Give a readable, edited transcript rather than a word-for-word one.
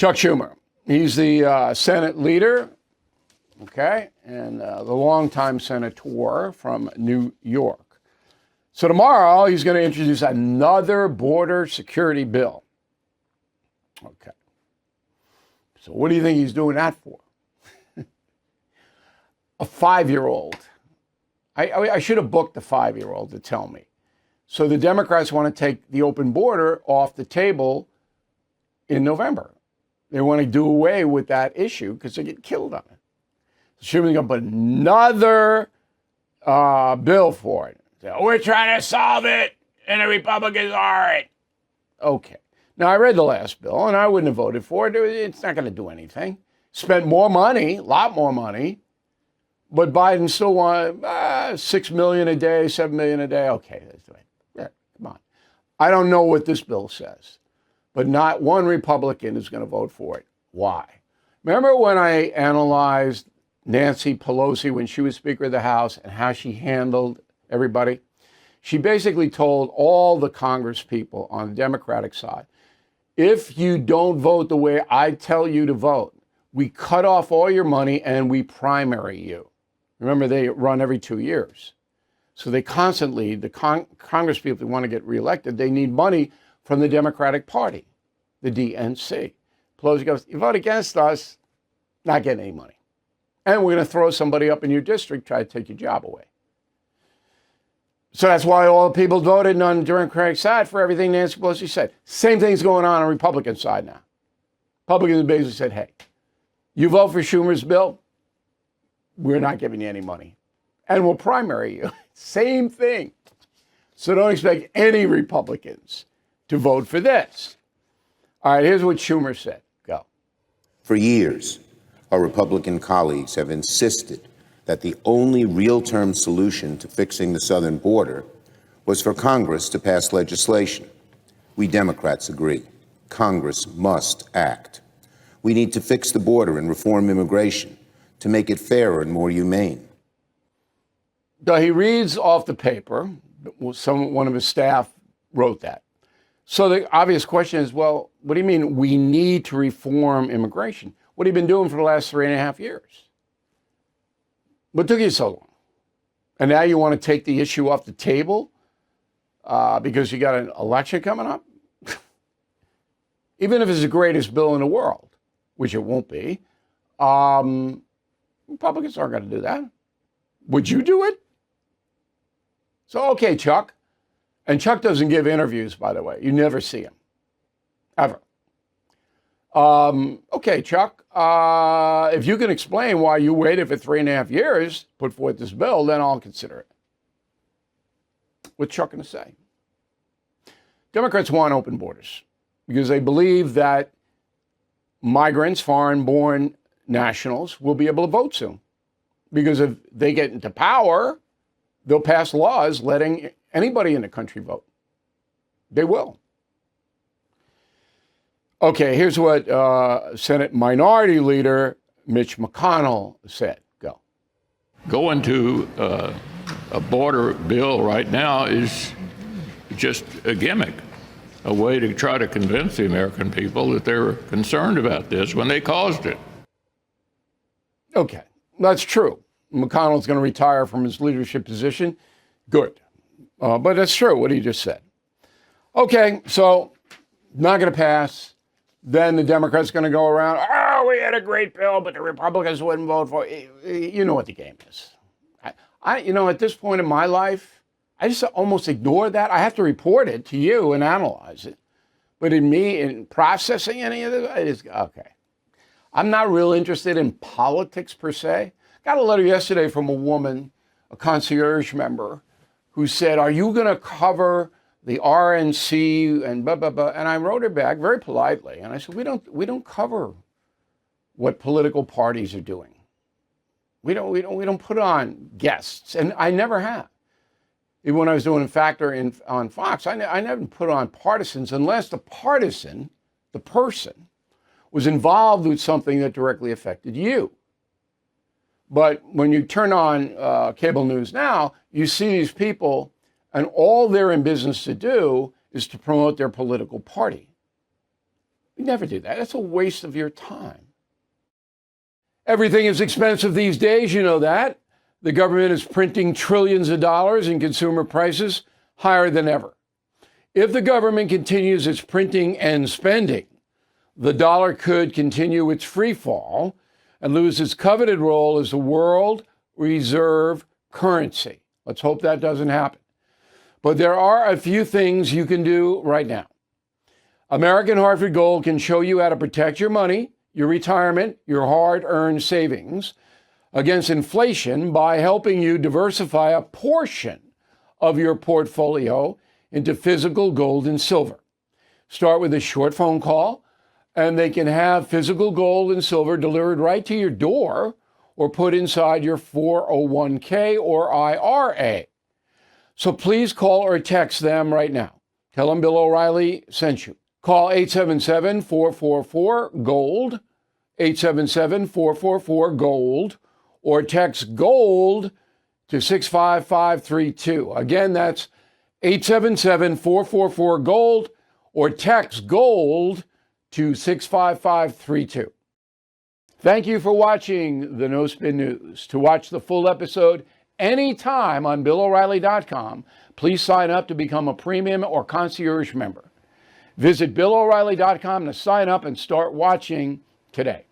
Chuck Schumer. He's the Senate leader, okay, and the longtime senator from New York. So tomorrow he's going to introduce another border security bill. Okay. So what do you think he's doing that for? A 5-year-old. I should have booked the 5-year-old to tell me. So the Democrats want to take the open border off the table in November. They want to do away with that issue because they get killed on it. So Schumer's going to put another bill for it. So we're trying to solve it, and the Republicans are it. Okay. Now, I read the last bill, and I wouldn't have voted for it. It's not going to do anything. Spent more money, a lot more money, but Biden still wants $6 million a day, $7 million a day. Okay, that's right. Yeah, come on. I don't know what this bill says, but not one Republican is going to vote for it. Why? Remember when I analyzed Nancy Pelosi when she was Speaker of the House and how she handled everybody? She basically told all the Congress people on the Democratic side, if you don't vote the way I tell you to vote, we cut off all your money and we primary you. Remember, they run every 2 years. So they constantly, the Congress people who want to get reelected, they need money from the Democratic Party, the DNC. Pelosi goes, you vote against us, not getting any money. And we're going to throw somebody up in your district, try to take your job away. So that's why all the people voted on the Democratic side for everything Nancy Pelosi said. Same thing's going on the Republican side now. Republicans basically said, hey, you vote for Schumer's bill, we're not giving you any money. And we'll primary you. Same thing. So don't expect any Republicans to vote for this. All right, here's what Schumer said. Go. For years, our Republican colleagues have insisted that the only real-term solution to fixing the southern border was for Congress to pass legislation. We Democrats agree. Congress must act. We need to fix the border and reform immigration to make it fairer and more humane. So he reads off the paper. One of his staff wrote that. So the obvious question is, well, what do you mean we need to reform immigration? What have you been doing for the last 3.5 years? What took you so long? And now you want to take the issue off the table because you got an election coming up? Even if it's the greatest bill in the world, which it won't be, Republicans aren't going to do that. Would you do it? So, okay, Chuck. And Chuck doesn't give interviews, by the way. You never see him. Ever. Okay, Chuck, if you can explain why you waited for 3.5 years to put forth this bill, then I'll consider it. What's Chuck going to say? Democrats want open borders because they believe that migrants, foreign-born nationals, will be able to vote soon. Because if they get into power, they'll pass laws letting anybody in the country vote. They will. Okay, here's what Senate Minority Leader Mitch McConnell said. Go. Going to a border bill right now is just a gimmick, a way to try to convince the American people that they're concerned about this when they caused it. Okay, that's true. McConnell's going to retire from his leadership position. Good. But that's true, what he just said. Okay, so not going to pass. Then the Democrats going to go around, oh, we had a great bill, but the Republicans wouldn't vote for it. You know what the game is. At this point in my life, I just almost ignore that. I have to report it to you and analyze it. But in processing any of this, it is, okay. I'm not real interested in politics per se. Got a letter yesterday from a woman, a concierge member, who said, are you going to cover the RNC and blah, blah, blah. And I wrote her back very politely. And I said, we don't cover what political parties are doing. We don't put on guests. And I never have. Even when I was doing Factor on Fox, I never put on partisans unless the partisan, the person, was involved with something that directly affected you. But when you turn on cable news now, you see these people, and all they're in business to do is to promote their political party. never do that. That's a waste of your time. Everything is expensive these days, you know that. The government is printing trillions of dollars and consumer prices higher than ever. If the government continues its printing and spending, the dollar could continue its free fall and lose its coveted role as the world reserve currency. Let's hope that doesn't happen. But there are a few things you can do right now. American Hartford Gold can show you how to protect your money, your retirement, your hard-earned savings against inflation by helping you diversify a portion of your portfolio into physical gold and silver. Start with a short phone call, and they can have physical gold and silver delivered right to your door or put inside your 401k or IRA. So please call or text them right now. Tell them Bill O'Reilly sent you. Call 877-444-GOLD, 877-444-GOLD, or text GOLD to 65532. Again, that's 877-444-GOLD, or text GOLD to 65532. Thank you for watching the No Spin News. To watch the full episode anytime on BillO'Reilly.com, please sign up to become a premium or concierge member. Visit BillO'Reilly.com to sign up and start watching today.